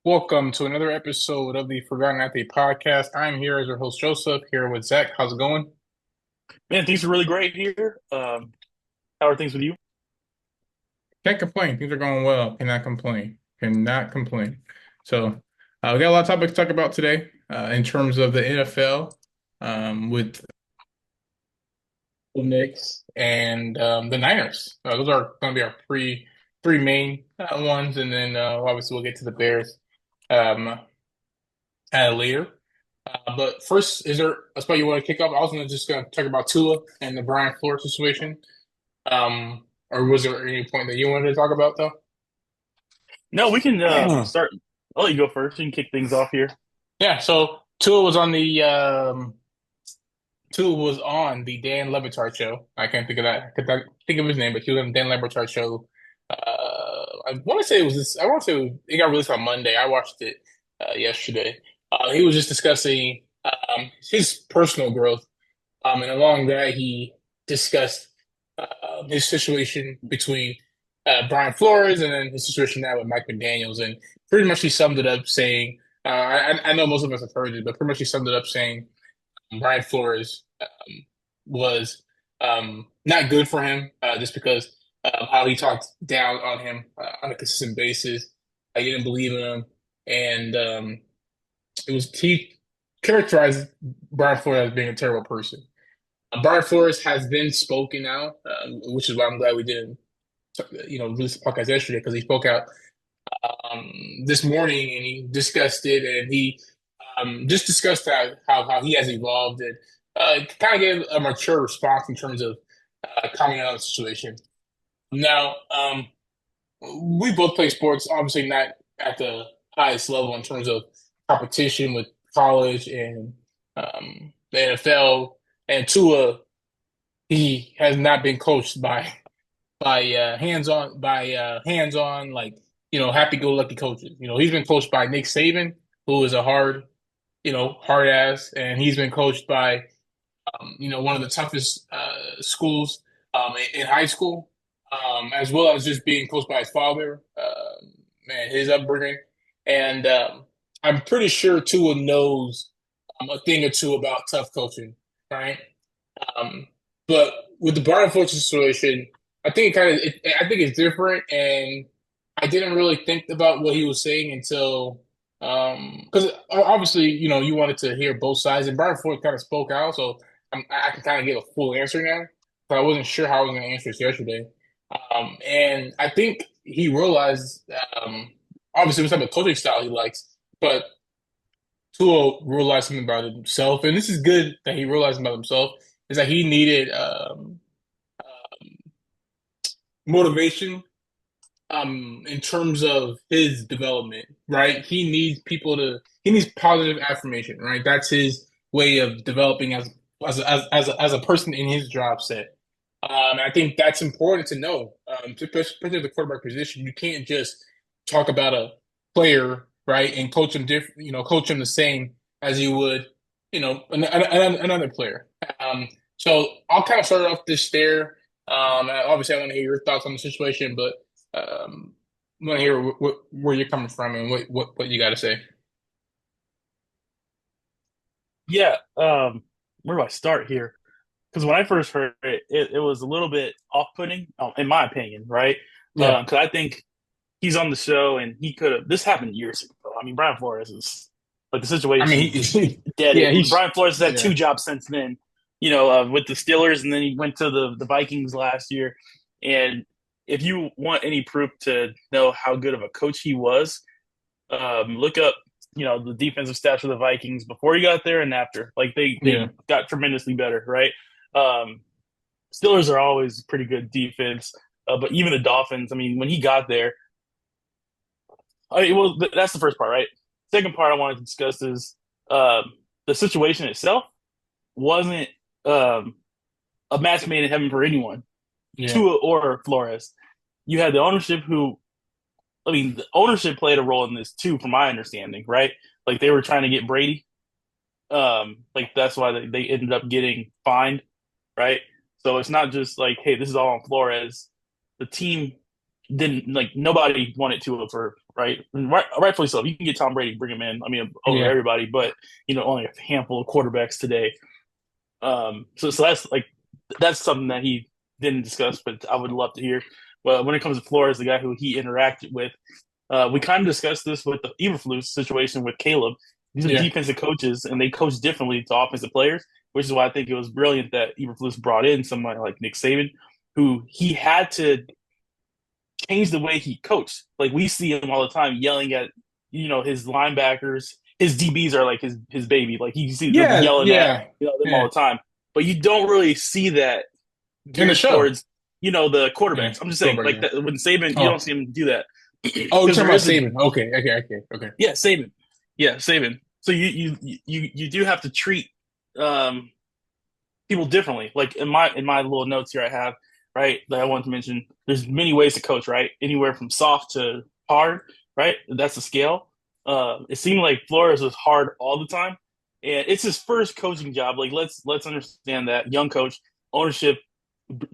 Welcome to another episode of the Forgotten Athlete podcast. I'm here as your host, Joseph, here with Zach. How's it going? Man, things are really great here. How are things with you? Can't complain. Things are going well. Cannot complain. Cannot complain. So, we got a lot of topics to talk about today in terms of the NFL with the Knicks and the Niners. Those are going to be our three main ones, and then obviously we'll get to the Bears um, later. But first, is there a spot you want to kick off? I was just going to talk about Tua and the Brian Flores situation. Or was there any point that you wanted to talk about though? No, we can Yeah. start. I'll let you go first. You can kick things off here. Yeah, so Tua was on the Dan Le Batard show. I can't think of that. Could not think of his name, but he was on the Dan Le Batard show. I want to say it was this. I want to say it got released on Monday. I watched it yesterday. He was just discussing his personal growth. And along that, he discussed his situation between Brian Flores and then his situation now with Mike McDaniels. And pretty much he summed it up saying, I know most of us have heard it, but pretty much he summed it up saying Brian Flores was not good for him just because of how he talked down on him on a consistent basis. I didn't believe in him. And he characterized Brian Flores as being a terrible person. Brian Flores has been spoken out, which is why I'm glad we didn't, release the podcast yesterday because he spoke out this morning and he discussed it and he just discussed how he has evolved and kind of gave a mature response in terms of commenting on the situation. Now, we both play sports, obviously not at the highest level in terms of competition with college and the NFL. And Tua, he has not been coached by hands on like happy go lucky coaches. He's been coached by Nick Saban, who is a hard ass, and he's been coached by one of the toughest schools in high school, as well as just being coached by his father, and his upbringing. And I'm pretty sure Tua knows a thing or two about tough coaching, right? Um, but with the Brian Flores situation, I think it's different, and I didn't really think about what he was saying until because obviously you wanted to hear both sides, and Brian Flores kind of spoke out, so I can kind of get a full answer now. But I wasn't sure how I was going to answer this yesterday, and I think he realized obviously what type of coaching style he likes, but Tua realized something about himself, and this is good that he realized about himself, is that he needed motivation in terms of his development, right? He needs positive affirmation, right? That's his way of developing as a person in his job set. I think that's important to know, especially the quarterback position. You can't just talk about a player, right, and coach him the same as you would, another player. So I'll kind of start off this there. Obviously, I want to hear your thoughts on the situation, but I want to hear where you're coming from and what you got to say. Yeah. Where do I start here? Because when I first heard it, it was a little bit off-putting, in my opinion, right? Yeah, Because I think he's on the show and he could have. This happened years ago. I mean, Brian Flores is like the I mean, situation's dead. yeah, Brian Flores has had yeah, two jobs since then. With the Steelers, and then he went to the Vikings last year. And if you want any proof to know how good of a coach he was, look up the defensive stats for the Vikings before he got there and after. Like yeah. they got tremendously better, right? Um, Steelers are always pretty good defense, but even the Dolphins. I mean, when he got there, well, that's the first part, right? Second part I wanted to discuss is the situation itself wasn't um, a match made in heaven for anyone, Yeah. Tua or Flores. You had the ownership who, I mean, the ownership played a role in this too, from my understanding, right? Like they were trying to get Brady. Like that's why they ended up getting fined, right? So it's not just like, hey, this is all on Flores. The team didn't like nobody wanted Tua for rightfully so. If you can get Tom Brady, bring him in. I mean, over Yeah. everybody, but only a handful of quarterbacks today. So that's something that he didn't discuss, but I would love to hear. Well, when it comes to Flores, the guy who he interacted with, we kind of discussed this with the Eberflus situation with Caleb. These are Yeah. defensive coaches, and they coach differently to offensive players, which is why I think it was brilliant that Eberflus brought in somebody like Nick Saban, who he had to change the way he coached. Like we see him all the time yelling at his linebackers. His DBs are like his baby. Like he sees them Yeah. yelling at Yeah. them all Yeah. the time. But you don't really see that In the geared show. towards the Yeah. quarterbacks. I'm just saying Quarterback, like yeah. that when Saban, you don't Oh. see him do that Oh, you're because talking there about is a Saban. Okay. Okay. Okay. Okay. yeah Saban, yeah Saban. So you do have to treat um people differently. Like in my little notes here I have, right, that I want to mention. There's many ways to coach, right? Anywhere from soft to hard, right? That's the scale. It seemed like Flores was hard all the time, and it's his first coaching job. Like let's understand that young coach ownership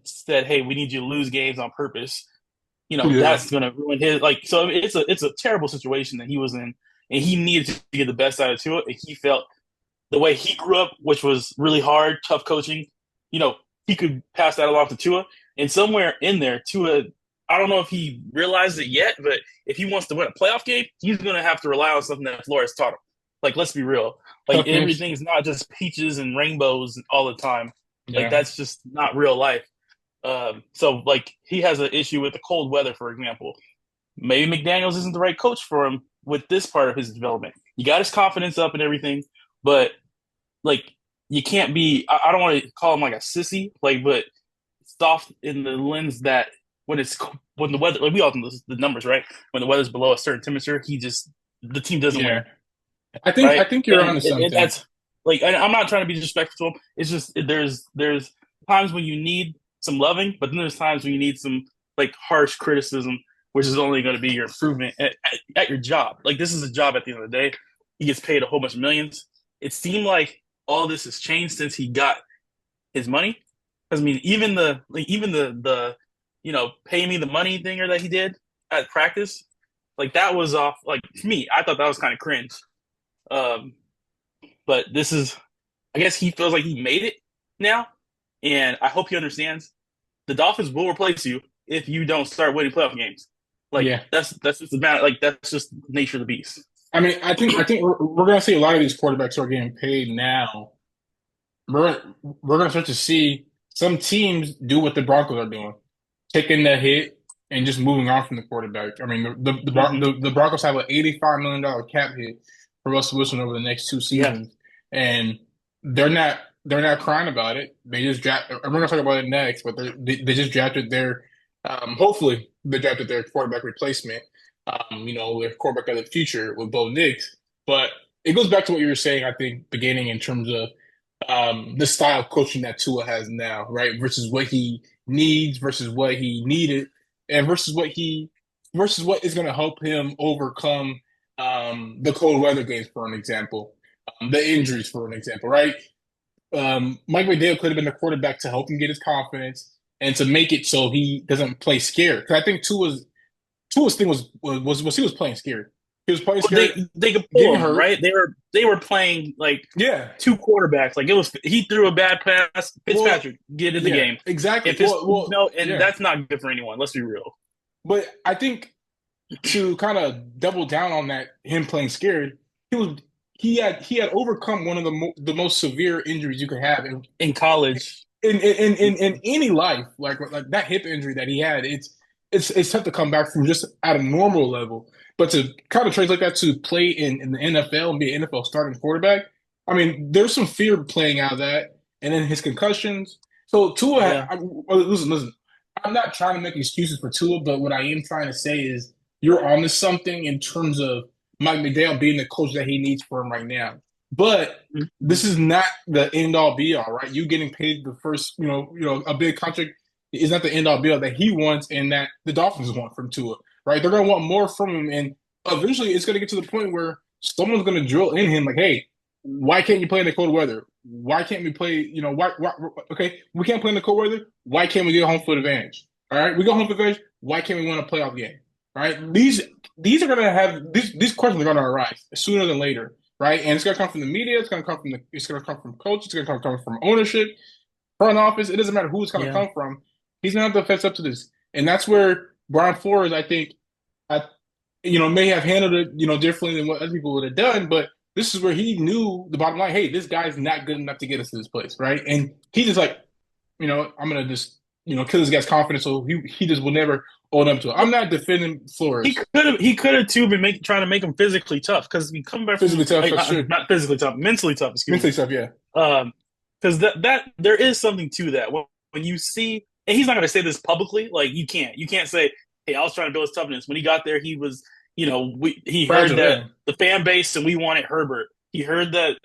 said, "Hey, we need you to lose games on purpose." Yeah. That's going to ruin his like. So it's a terrible situation that he was in, and he needed to get the best out of Tua, and he felt the way he grew up, which was really hard, tough coaching, he could pass that along to Tua. And somewhere in there, Tua, I don't know if he realized it yet, but if he wants to win a playoff game, he's going to have to rely on something that Flores taught him. Like, let's be real. Like, Toughness. everything's not just peaches and rainbows all the time. Like, Yeah. that's just not real life. So, like, he has an issue with the cold weather, for example. Maybe McDaniels isn't the right coach for him with this part of his development. You got his confidence up and everything, but like you can't be. I don't want to call him like a sissy, like, but soft in the lens that when the weather, like we all know the numbers, right? When the weather's below a certain temperature, the team doesn't Yeah. win, I right? think you're And, onto and, and something. that's like I'm not trying to be disrespectful to him. It's just there's times when you need some loving, but then there's times when you need some like harsh criticism, which is only going to be your improvement at your job. Like this is a job at the end of the day. He gets paid a whole bunch of millions. It seemed like all this has changed since he got his money. Because I mean, even the pay me the money thinger that he did at practice, like that was off. Like to me, I thought that was kind of cringe. Um, but this is, I guess he feels like he made it now, and I hope he understands. The Dolphins will replace you if you don't start winning playoff games. Like Yeah. that's just the matter. Like that's just the nature of the beast. I mean, I think we're gonna see a lot of these quarterbacks who are getting paid now. We're gonna start to see some teams do what the Broncos are doing, taking the hit and just moving on from the quarterback. I mean, Mm-hmm. the Broncos have an $85 million cap hit for Russell Wilson over the next two Yeah. seasons, and they're not crying about it. They just draft. And we're gonna talk about it next, but they just drafted their hopefully they drafted their quarterback replacement. Their quarterback of the future with Bo Nix. But it goes back to what you were saying, I think, beginning in terms of the style of coaching that Tua has now, right? Versus what he needs, versus what he needed, and versus what is going to help him overcome the cold weather games, for an example, the injuries, for an example, right? Mike McDaniel could have been the quarterback to help him get his confidence and to make it so he doesn't play scared. Because I think Tua's thing was he was playing scared. He was playing Well, scared, they could pull getting him, hurt. right? They were playing like Yeah. two quarterbacks. Like it was, he threw a bad pass. Well, Fitzpatrick get in the yeah, game. exactly. If his, Well, and yeah. that's not good for anyone. Let's be real. But I think to kind of double down on that, him playing scared, he was he had overcome one of the most severe injuries you could have In college, in any life, like that hip injury that he had. It's tough to come back from just at a normal level, but to kind of translate that to play in the NFL and be an NFL starting quarterback. I mean, there's some fear playing out of that, and then his concussions. So Tua, yeah, listen. I'm not trying to make excuses for Tua, but what I am trying to say is you're on to something in terms of Mike McDaniel being the coach that he needs for him right now. But this is not the end all be all, right? You getting paid the first, a big contract is not the end all be all that he wants and that the Dolphins want from Tua, right? They're going to want more from him, and eventually it's going to get to the point where someone's going to drill in him like, hey, why can't you play in the cold weather? Why can't we play? Okay, we can't play in the cold weather. Why can't we get home field advantage? All right, we go home field advantage. why can't we win a playoff game? Right? These are gonna have these questions are gonna arise sooner than later, right? And it's gonna come from the media, it's gonna come from coaches, it's gonna come from ownership, front office. It doesn't matter who it's gonna Yeah. come from. He's gonna have to fess up to this, and that's where Brian Flores, I think, I, may have handled it, differently than what other people would have done, but this is where he knew the bottom line. Hey, this guy's not good enough to get us to this place, right? And he just like, I'm gonna just, kill this guy's confidence, so he just will never own up to it. I'm not defending Flores. He could have too been trying to make him physically tough because we come back Physically from tough, like that's true. not physically tough, mentally tough. Excuse Mentally me. tough, yeah, Because that there is something to that when you see, and he's not going to say this publicly. Like you can't say, "Hey, I was trying to build his toughness." When he got there, he was, he heard fragile, that yeah, the fan base and we wanted Herbert. He heard that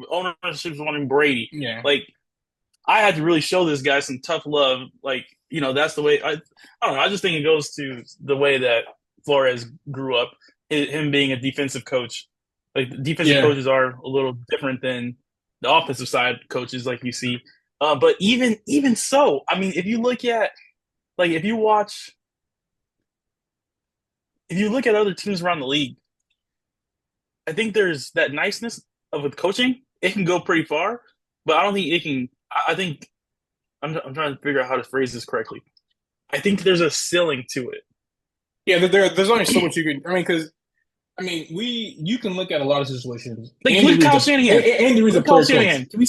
ownership was wanting Brady. yeah, Like I had to really show this guy some tough love. Like that's the way I don't know. I just think it goes to the way that Flores grew up. Him being a defensive coach, like defensive yeah. coaches are a little different than the offensive side coaches, like you see. But even so, I mean, if you look at like if you look at other teams around the league, I think there's that niceness of with coaching. It can go pretty far, but I don't think it can. I think I'm trying to figure out how to phrase this correctly. I think there's a ceiling to it. Yeah, there's only so much you can. I mean, because you can look at a lot of situations. Like look at Kyle Shanahan. Andy Reid's a Look at Kyle player coach. Shanahan. Can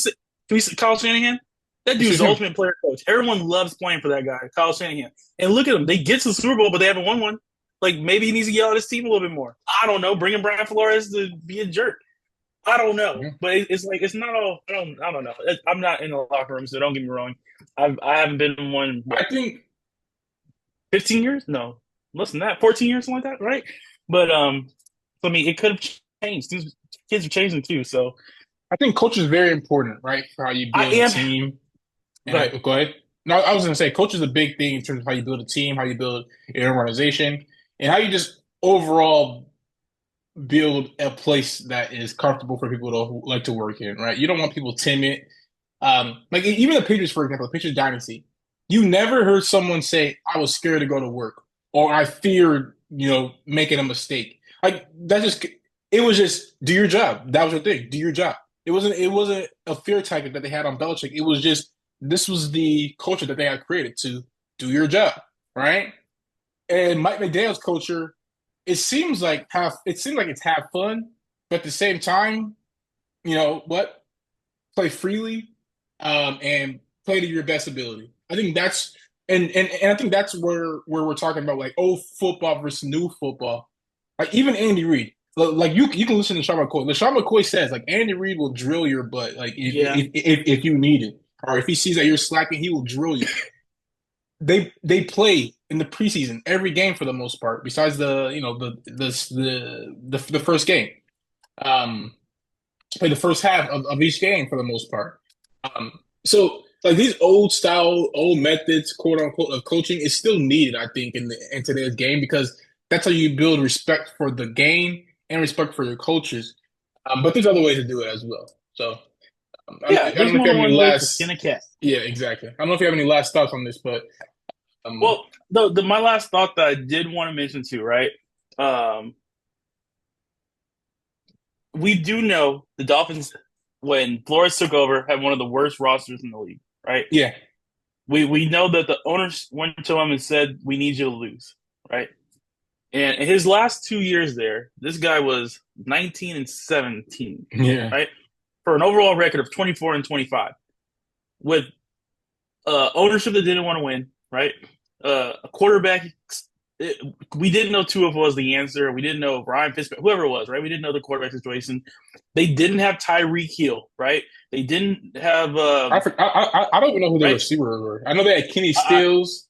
we say Kyle Shanahan? That It's dude's just the him. ultimate player coach. Everyone loves playing for that guy, Kyle Shanahan. And look at him. They get to the Super Bowl, but they haven't won one. Like maybe he needs to yell at his team a little bit more. I don't know. Bringing Brian Flores to be a jerk. I don't know. Yeah. But it's like it's not all. I don't know. I'm not in the locker room, so don't get me wrong. I haven't been in one. I What think 15 years? No, less than that. 14 years, something like that, right? But I mean, it could have changed. These kids are changing too. So I think coach is very important, right, for how you I build a am. team. And But go ahead. No, I was going to say, coach is a big thing in terms of how you build a team, how you build an organization, and how you just overall build a place that is comfortable for people to like to work in, right? You don't want people timid. Like even the Patriots, for example, the Patriots dynasty, you never heard someone say, "I was scared to go to work," or "I feared, making a mistake." Like that just it was just do your job. That was your thing. Do your job. It wasn't a fear tactic that they had on Belichick. It was just this was the culture that they had created to do your job, right? And Mike McDaniel's culture, it seems like it's half fun, but at the same time, what? Play freely, and play to your best ability. I think that's and I think that's where we're talking about like old football versus new football. Like even Andy Reid, like you can listen to Sean McCoy. LaShawn McCoy says like Andy Reid will drill your butt like yeah, if you need it, or if he sees that you're slacking, he will drill you. They play in the preseason every game for the most part, besides the first game. Um, play the first half of each game for the most part. So like these old style, old methods, quote unquote, of coaching is still needed, I think, in today's game because that's how you build respect for the game and respect for your coaches. But there's other ways to do it as well. So yeah. I There's don't know if more you than have any one way to skin last. a cat. Yeah, exactly. I don't know if you have any last thoughts on this, but um, Well, my last thought that I did want to mention too, right? Um, we do know the Dolphins when Flores took over had one of the worst rosters in the league, right? yeah, We know that the owners went to him and said, "We need you to lose," right? And in his last 2 years there, this guy was 19 and 17, yeah, right? For an overall record of 24 and 25, with ownership that didn't want to win, right? A quarterback. It, we didn't know Tua was the answer. We didn't know Ryan Fitzpatrick, whoever it was, right? We didn't know the quarterback situation. They didn't have Tyreek Hill, right? They didn't have, I don't even know who their right? receivers were. I know they had Kenny I, Stills.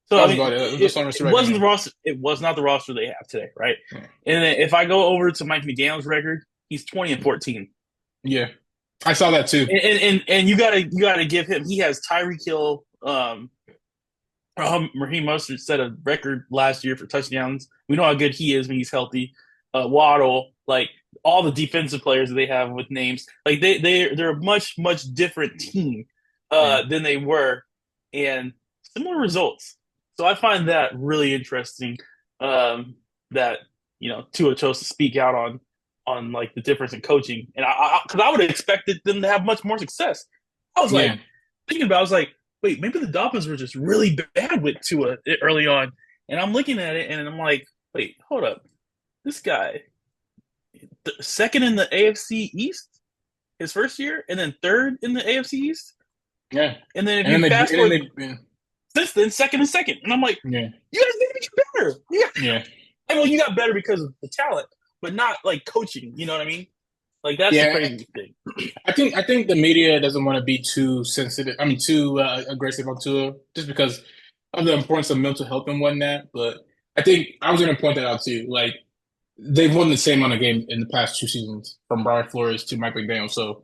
so That I was about mean, it. That's the only it receiver I can wasn't the name. roster. It was not the roster they have today, right? Yeah. And then if I go over to Mike McDaniel's record, he's 20 and 14. Yeah. I saw that too. And you gotta give him. He has Tyreek Hill. Raheem Mostert set a record last year for touchdowns. We know how good he is when he's healthy. Waddle, like all the defensive players that they have with names, like they're a much different team Yeah. than they were, and similar results. So I find that really interesting. Um, that Tua chose to speak out on like the difference in coaching, and because I would have expected them to have much more success. I was like Yeah, thinking about, it, I was like, wait, maybe the Dolphins were just really bad with Tua early on, and I'm looking at it and I'm like, wait, hold up, this guy second in the AFC East his first year, and then third in the AFC East, yeah. and then if And you then fast and forward then they, since then, second and second, and I'm like, yeah, you guys need to get better. Yeah, yeah, I mean, you got better because of the talent, but not like coaching. You know what I mean? Like that's the yeah. crazy thing. I think the media doesn't want to be too sensitive. I mean, too aggressive on Tua, just because of the importance of mental health and whatnot. But I think I was going to point that out too. Like they've won the same amount of games in the past 2 seasons, from Brian Flores to Mike McDaniel. So